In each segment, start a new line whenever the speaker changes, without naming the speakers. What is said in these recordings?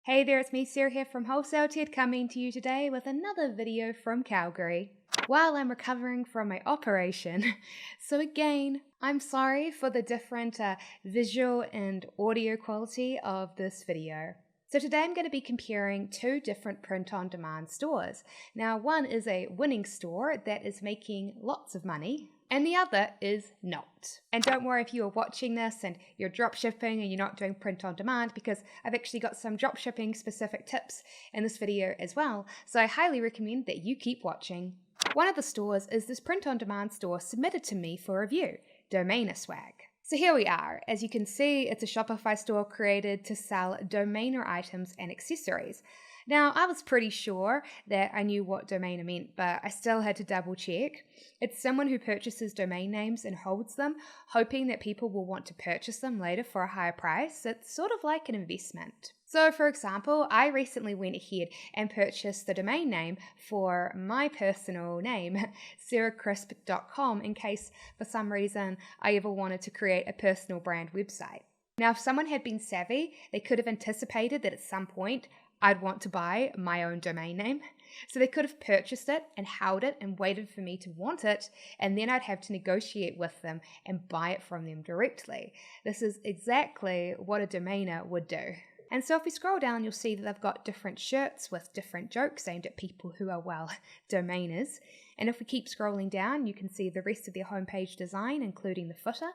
Hey there, it's me Sarah here from Wholesale Ted coming to you today with another video from Calgary while I'm recovering from my operation. So again, I'm sorry for the different visual and audio quality of this video. So today I'm going to be comparing two different print-on-demand stores. Now one is a winning store that is making lots of money, and the other is not. And don't worry if you are watching this and you're dropshipping and you're not doing print on demand, because I've actually got some dropshipping specific tips in this video as well. So I highly recommend that you keep watching. One of the stores is this print on demand store submitted to me for review, DomainASwag. So here we are. As you can see, it's a Shopify store created to sell domainer items and accessories. Now, I was pretty sure that I knew what domainer meant, but I still had to double check. It's someone who purchases domain names and holds them, hoping that people will want to purchase them later for a higher price. It's sort of like an investment. So, for example, I recently went ahead and purchased the domain name for my personal name, sarahcrisp.com, in case for some reason I ever wanted to create a personal brand website. Now, if someone had been savvy, they could have anticipated that at some point I'd want to buy my own domain name. So they could have purchased it and held it and waited for me to want it, and then I'd have to negotiate with them and buy it from them directly. This is exactly what a domainer would do. And so if we scroll down, you'll see that they've got different shirts with different jokes aimed at people who are, well, domainers. And if we keep scrolling down, you can see the rest of their homepage design, including the footer.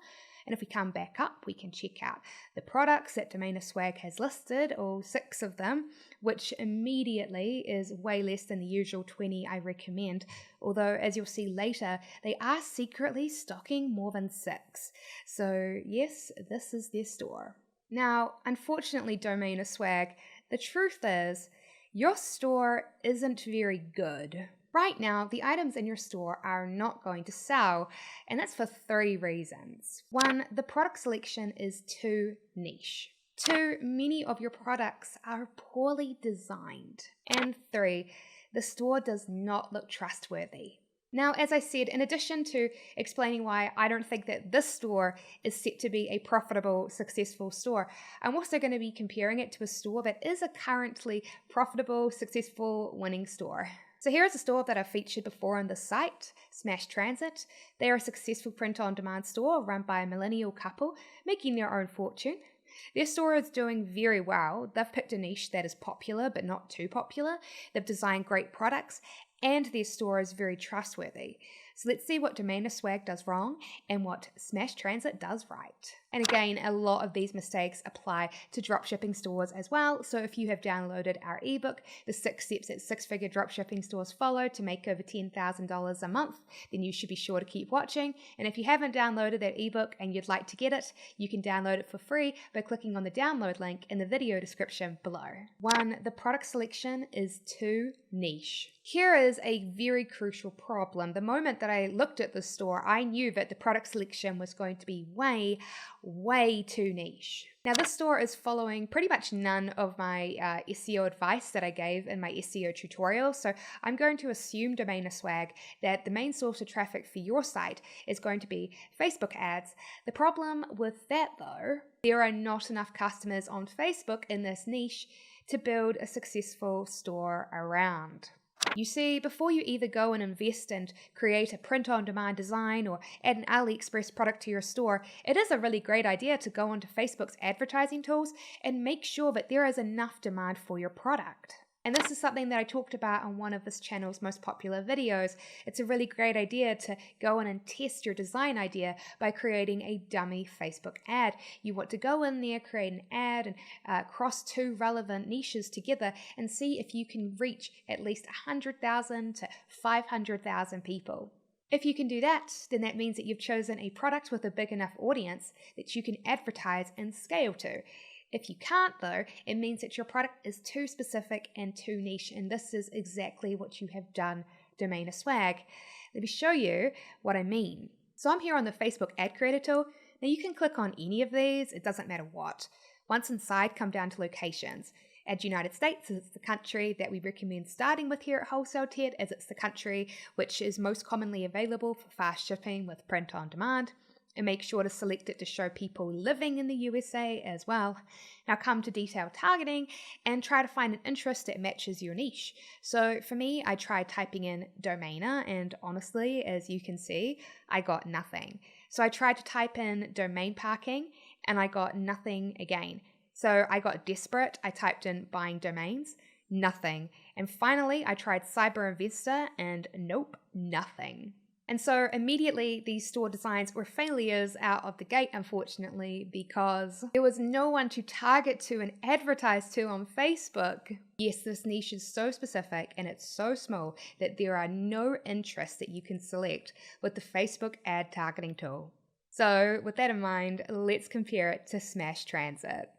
And if we come back up, we can check out the products that DomainASwag has listed, all 6 of them, which immediately is way less than the usual 20 I recommend. Although, as you'll see later, they are secretly stocking more than 6. So yes, this is their store. Now, unfortunately, DomainASwag, the truth is, your store isn't very good. Right now, the items in your store are not going to sell, and that's for 3 reasons. 1, the product selection is too niche. 2, many of your products are poorly designed. And 3, the store does not look trustworthy. Now, as I said, in addition to explaining why I don't think that this store is set to be a profitable, successful store, I'm also going to be comparing it to a store that is a currently profitable, successful, winning store. So here is a store that I've featured before on the site, Smash Transit. They are a successful print-on-demand store run by a millennial couple making their own fortune. Their store is doing very well. They've picked a niche that is popular but not too popular. They've designed great products, and their store is very trustworthy. So let's see what DomainASwag does wrong and what Smash Transit does right. And again, a lot of these mistakes apply to dropshipping stores as well. So if you have downloaded our ebook, The 6 Steps that 6-Figure Dropshipping Stores Follow to Make Over $10,000 a Month, then you should be sure to keep watching. And if you haven't downloaded that ebook and you'd like to get it, you can download it for free by clicking on the download link in the video description below. 1, the product selection is too niche. Here is a very crucial problem. The moment that I looked at this store, I knew that the product selection was going to be way too niche. Now, this store is following pretty much none of my SEO advice that I gave in my SEO tutorial. So I'm going to assume, DomainASwag, that the main source of traffic for your site is going to be Facebook ads. The problem with that, though, there are not enough customers on Facebook in this niche to build a successful store around. You see, before you either go and invest and create a print-on-demand design or add an AliExpress product to your store, it is a really great idea to go onto Facebook's advertising tools and make sure that there is enough demand for your product. And this is something that I talked about on one of this channel's most popular videos. It's a really great idea to go in and test your design idea by creating a dummy Facebook ad. You want to go in there, create an ad, and cross 2 relevant niches together and see if you can reach at least 100,000 to 500,000 people. If you can do that, then that means that you've chosen a product with a big enough audience that you can advertise and scale to. If you can't, though, it means that your product is too specific and too niche, and this is exactly what you have done, DomainASwag. Let me show you what I mean. So I'm here on the Facebook ad creator tool. Now you can click on any of these, it doesn't matter what. Once inside, come down to locations. Add United States as it's the country that we recommend starting with here at Wholesale Ted, as it's the country which is most commonly available for fast shipping with print on demand. and make sure to select it to show people living in the USA as well. Now come to detailed targeting and try to find an interest that matches your niche. So for me, I tried typing in domainer, and honestly, as you can see, I got nothing. So I tried to type in domain parking and I got nothing again. So I got desperate. I typed in buying domains, nothing. And finally, I tried cyber investor and nope, nothing. And so immediately these store designs were failures out of the gate, unfortunately, because there was no one to target to and advertise to on Facebook. Yes, this niche is so specific and it's so small that there are no interests that you can select with the Facebook ad targeting tool. So with that in mind, let's compare it to Smash Transit.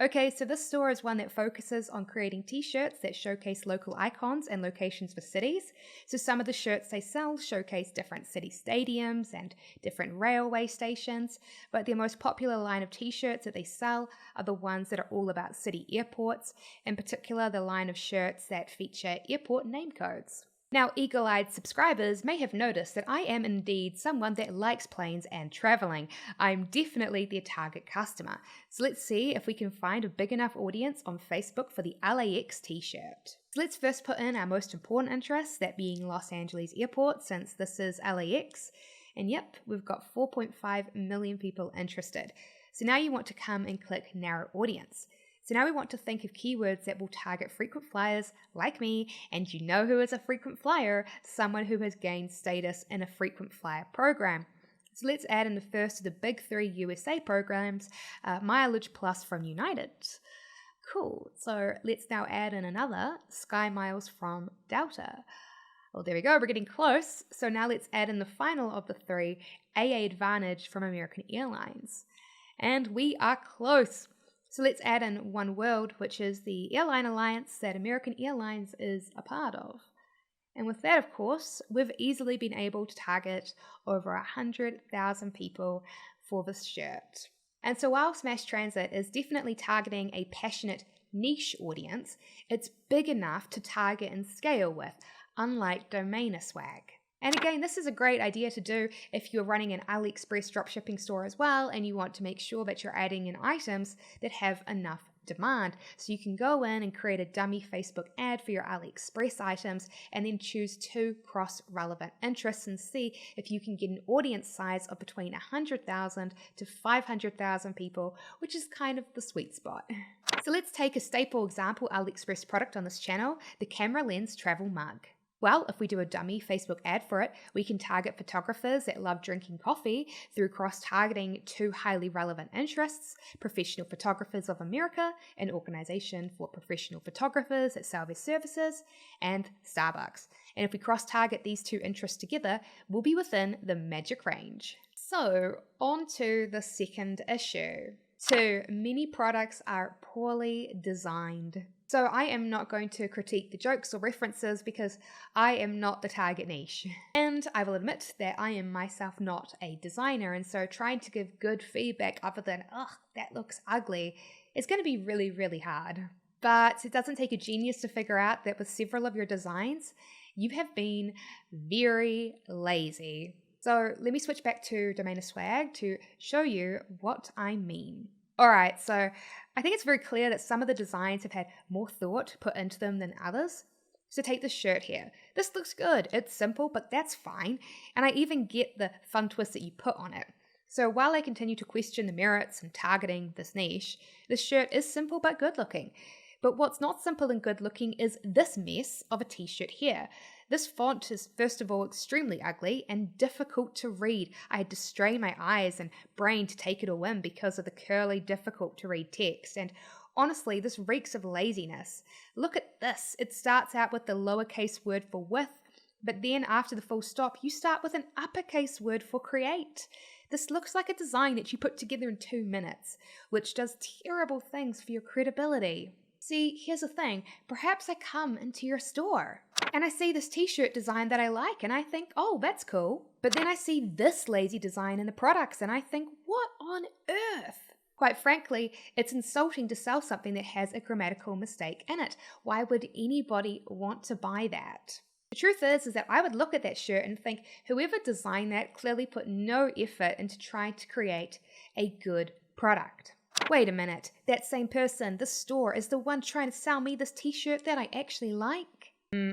Okay, so this store is one that focuses on creating t-shirts that showcase local icons and locations for cities. So some of the shirts they sell showcase different city stadiums and different railway stations, but their most popular line of t-shirts that they sell are the ones that are all about city airports, in particular the line of shirts that feature airport name codes. Now, eagle-eyed subscribers may have noticed that I am indeed someone that likes planes and traveling. I'm definitely their target customer. So let's see if we can find a big enough audience on Facebook for the LAX t-shirt. So let's first put in our most important interest, that being Los Angeles Airport, since this is LAX. And yep, we've got 4.5 million people interested. So now you want to come and click narrow audience. So now we want to think of keywords that will target frequent flyers like me, and you know who is a frequent flyer? Someone who has gained status in a frequent flyer program. So let's add in the first of the big 3 USA programs, Mileage Plus from United. Cool, so let's now add in another, Sky Miles from Delta. Well, there we go, we're getting close. So now let's add in the final of the 3, AA Advantage from American Airlines. And we are close. So let's add in One World, which is the airline alliance that American Airlines is a part of. And with that, of course, we've easily been able to target over 100,000 people for this shirt. And so while Smash Transit is definitely targeting a passionate niche audience, it's big enough to target and scale with, unlike DomainASwag. And again, this is a great idea to do if you're running an AliExpress dropshipping store as well and you want to make sure that you're adding in items that have enough demand. So you can go in and create a dummy Facebook ad for your AliExpress items and then choose 2 cross-relevant interests and see if you can get an audience size of between 100,000 to 500,000 people, which is kind of the sweet spot. So let's take a staple example AliExpress product on this channel, the camera lens travel mug. Well, if we do a dummy Facebook ad for it, we can target photographers that love drinking coffee through cross-targeting 2 highly relevant interests, Professional Photographers of America, an organization for professional photographers that sell their services, and Starbucks. And if we cross-target these 2 interests together, we'll be within the magic range. So, on to the second issue. 2, many products are poorly designed. So I am not going to critique the jokes or references because I am not the target niche. And I will admit that I am myself not a designer, and so trying to give good feedback other than, ugh, that looks ugly, is going to be really, really hard. But it doesn't take a genius to figure out that with several of your designs, you have been very lazy. So let me switch back to DomainASwag to show you what I mean. Alright, so I think it's very clear that some of the designs have had more thought put into them than others. So take this shirt here. This looks good. It's simple, but that's fine. And I even get the fun twist that you put on it. So while I continue to question the merits in targeting this niche, this shirt is simple but good looking. But what's not simple and good looking is this mess of a t-shirt here. This font is first of all extremely ugly and difficult to read. I had to strain my eyes and brain to take it all in because of the curly, difficult to read text. And honestly, this reeks of laziness. Look at this. It starts out with the lowercase word for with, but then after the full stop, you start with an uppercase word for create. This looks like a design that you put together in 2 minutes, which does terrible things for your credibility. See, here's the thing. Perhaps I come into your store and I see this t-shirt design that I like and I think, oh, that's cool. But then I see this lazy design in the products and I think, what on earth? Quite frankly, it's insulting to sell something that has a grammatical mistake in it. Why would anybody want to buy that? The truth is that I would look at that shirt and think whoever designed that clearly put no effort into trying to create a good product. Wait a minute, that same person, the store, is the one trying to sell me this t-shirt that I actually like?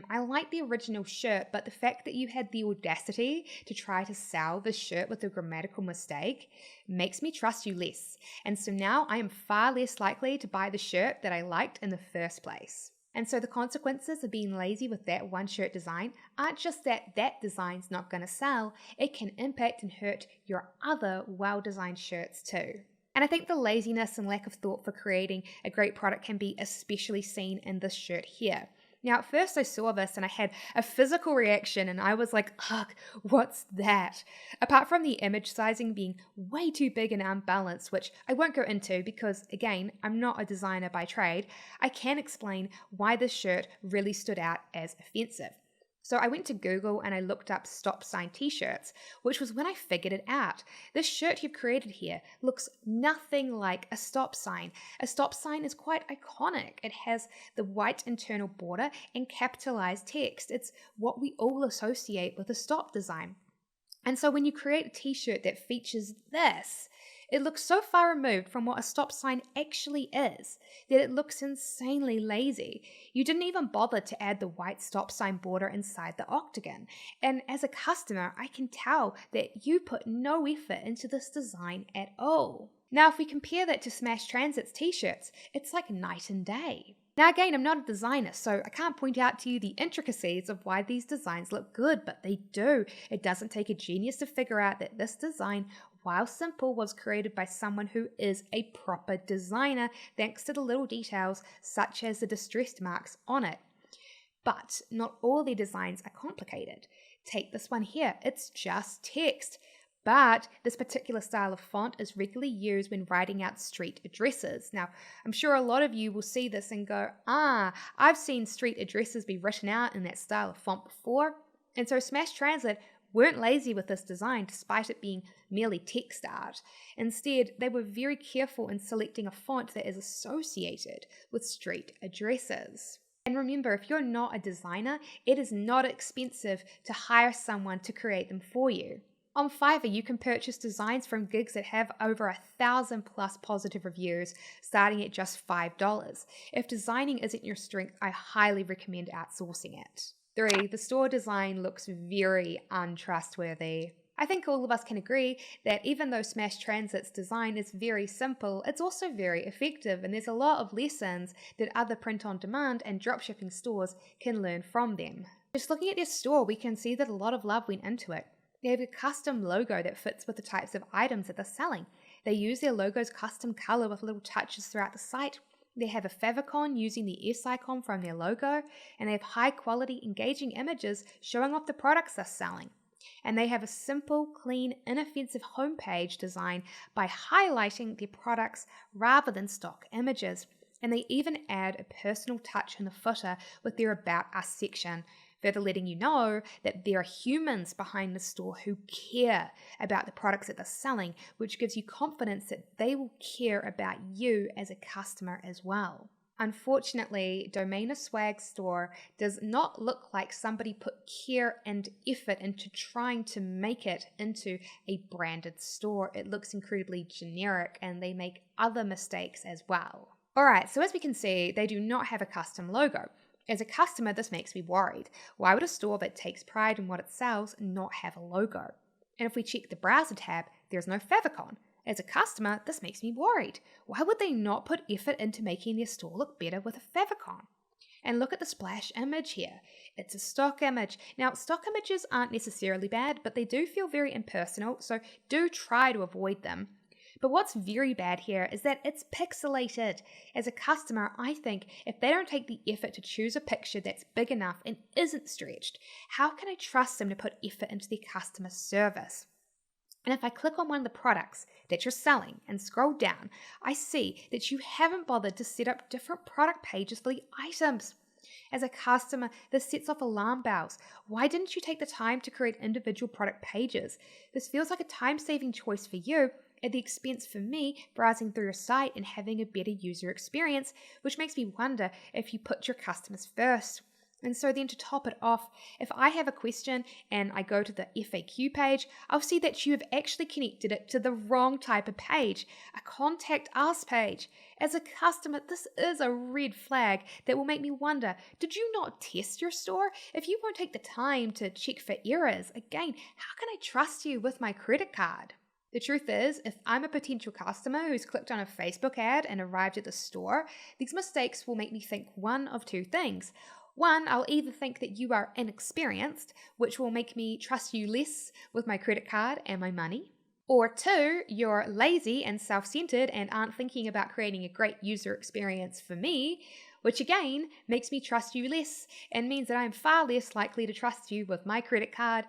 I like the original shirt, but the fact that you had the audacity to try to sell this shirt with a grammatical mistake makes me trust you less. And so now I am far less likely to buy the shirt that I liked in the first place. And so the consequences of being lazy with that one shirt design aren't just that that design's not going to sell, it can impact and hurt your other well-designed shirts too. And I think the laziness and lack of thought for creating a great product can be especially seen in this shirt here. Now, at first I saw this and I had a physical reaction and I was like, ugh, what's that? Apart from the image sizing being way too big and unbalanced, which I won't go into because, again, I'm not a designer by trade, I can explain why this shirt really stood out as offensive. So I went to Google and I looked up stop sign t-shirts, which was when I figured it out. This shirt you've created here looks nothing like a stop sign. A stop sign is quite iconic. It has the white internal border and capitalized text. It's what we all associate with a stop design. And so when you create a t-shirt that features this, it looks so far removed from what a stop sign actually is that it looks insanely lazy. You didn't even bother to add the white stop sign border inside the octagon. And as a customer, I can tell that you put no effort into this design at all. Now, if we compare that to Smash Transit's t-shirts, it's like night and day. Now again, I'm not a designer, so I can't point out to you the intricacies of why these designs look good, but they do. It doesn't take a genius to figure out that this design, while simple, was created by someone who is a proper designer, thanks to the little details such as the distressed marks on it. But not all their designs are complicated. Take this one here, it's just text. But this particular style of font is regularly used when writing out street addresses. Now, I'm sure a lot of you will see this and go, I've seen street addresses be written out in that style of font before. And so Smash Transit weren't lazy with this design despite it being merely text art. Instead, they were very careful in selecting a font that is associated with street addresses. And remember, if you're not a designer, it is not expensive to hire someone to create them for you. On Fiverr, you can purchase designs from gigs that have over 1,000 plus positive reviews, starting at just $5. If designing isn't your strength, I highly recommend outsourcing it. 3. The store design looks very untrustworthy. I think all of us can agree that even though Smash Transit's design is very simple, it's also very effective, and there's a lot of lessons that other print-on-demand and dropshipping stores can learn from them. Just looking at their store, we can see that a lot of love went into it. They have a custom logo that fits with the types of items that they're selling. They use their logo's custom color with little touches throughout the site. They have a favicon using the S icon from their logo, and they have high quality, engaging images showing off the products they're selling. And they have a simple, clean, inoffensive homepage design by highlighting their products rather than stock images. And they even add a personal touch in the footer with their About Us section, further letting you know that there are humans behind the store who care about the products that they're selling, which gives you confidence that they will care about you as a customer as well. Unfortunately, DomainASwag store does not look like somebody put care and effort into trying to make it into a branded store. It looks incredibly generic, and they make other mistakes as well. Alright, so as we can see, they do not have a custom logo. As a customer, this makes me worried. Why would a store that takes pride in what it sells not have a logo? And if we check the browser tab, there's no favicon. As a customer, this makes me worried. Why would they not put effort into making their store look better with a favicon? And look at the splash image here. It's a stock image. Now, stock images aren't necessarily bad, but they do feel very impersonal, so do try to avoid them. But what's very bad here is that it's pixelated. As a customer, I think if they don't take the effort to choose a picture that's big enough and isn't stretched, how can I trust them to put effort into their customer service? And if I click on one of the products that you're selling and scroll down, I see that you haven't bothered to set up different product pages for the items. As a customer, this sets off alarm bells. Why didn't you take the time to create individual product pages? This feels like a time-saving choice for you, at the expense for me browsing through your site and having a better user experience, which makes me wonder if you put your customers first. And so then to top it off, if I have a question and I go to the FAQ page, I'll see that you have actually connected it to the wrong type of page, a contact us page. As a customer, this is a red flag that will make me wonder, did you not test your store? If you won't take the time to check for errors, again, how can I trust you with my credit card? The truth is, if I'm a potential customer who's clicked on a Facebook ad and arrived at the store, these mistakes will make me think one of two things. One, I'll either think that you are inexperienced, which will make me trust you less with my credit card and my money. Or two, you're lazy and self-centered and aren't thinking about creating a great user experience for me, which again makes me trust you less and means that I'm far less likely to trust you with my credit card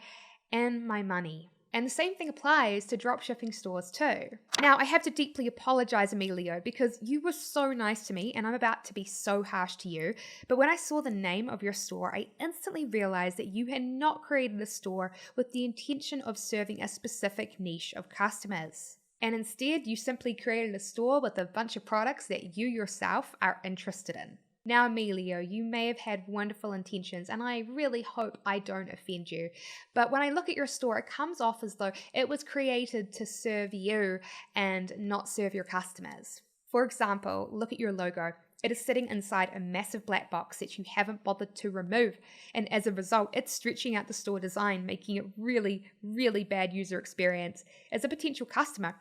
and my money. And the same thing applies to dropshipping stores too. Now, I have to deeply apologize, Emilio, because you were so nice to me and I'm about to be so harsh to you. But when I saw the name of your store, I instantly realized that you had not created a store with the intention of serving a specific niche of customers. And instead, you simply created a store with a bunch of products that you yourself are interested in. Now, Emilio, you may have had wonderful intentions, and I really hope I don't offend you. But when I look at your store, it comes off as though it was created to serve you and not serve your customers. For example, look at your logo. It is sitting inside a massive black box that you haven't bothered to remove. And as a result, it's stretching out the store design, making it really, really bad user experience. As a potential customer,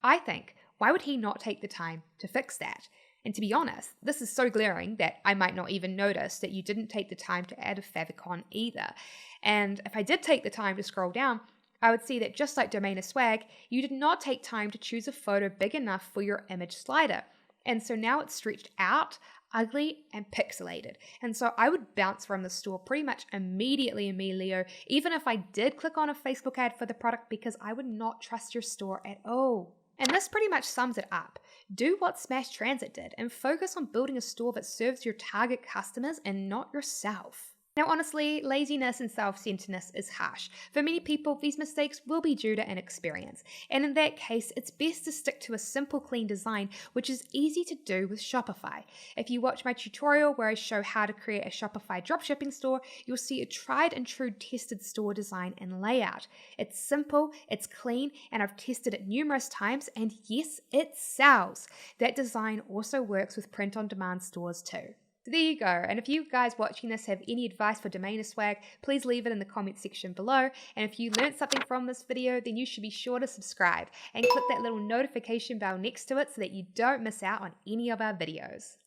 I think, why would he not take the time to fix that? And to be honest, this is so glaring that I might not even notice that you didn't take the time to add a favicon either. And if I did take the time to scroll down, I would see that just like DomainASwag, you did not take time to choose a photo big enough for your image slider. And so now it's stretched out, ugly, and pixelated. And so I would bounce from the store pretty much immediately, Emilio, even if I did click on a Facebook ad for the product, because I would not trust your store at all. And this pretty much sums it up. Do what Smash Transit did and focus on building a store that serves your target customers and not yourself. Now, honestly, laziness and self-centeredness is harsh. For many people, these mistakes will be due to inexperience. And in that case, it's best to stick to a simple, clean design, which is easy to do with Shopify. If you watch my tutorial where I show how to create a Shopify dropshipping store, you'll see a tried and true tested store design and layout. It's simple, it's clean, and I've tested it numerous times, and yes, it sells. That design also works with print-on-demand stores too. So there you go, and if you guys watching this have any advice for DomainASwag, please leave it in the comment section below. And if you learned something from this video, then you should be sure to subscribe and click that little notification bell next to it so that you don't miss out on any of our videos.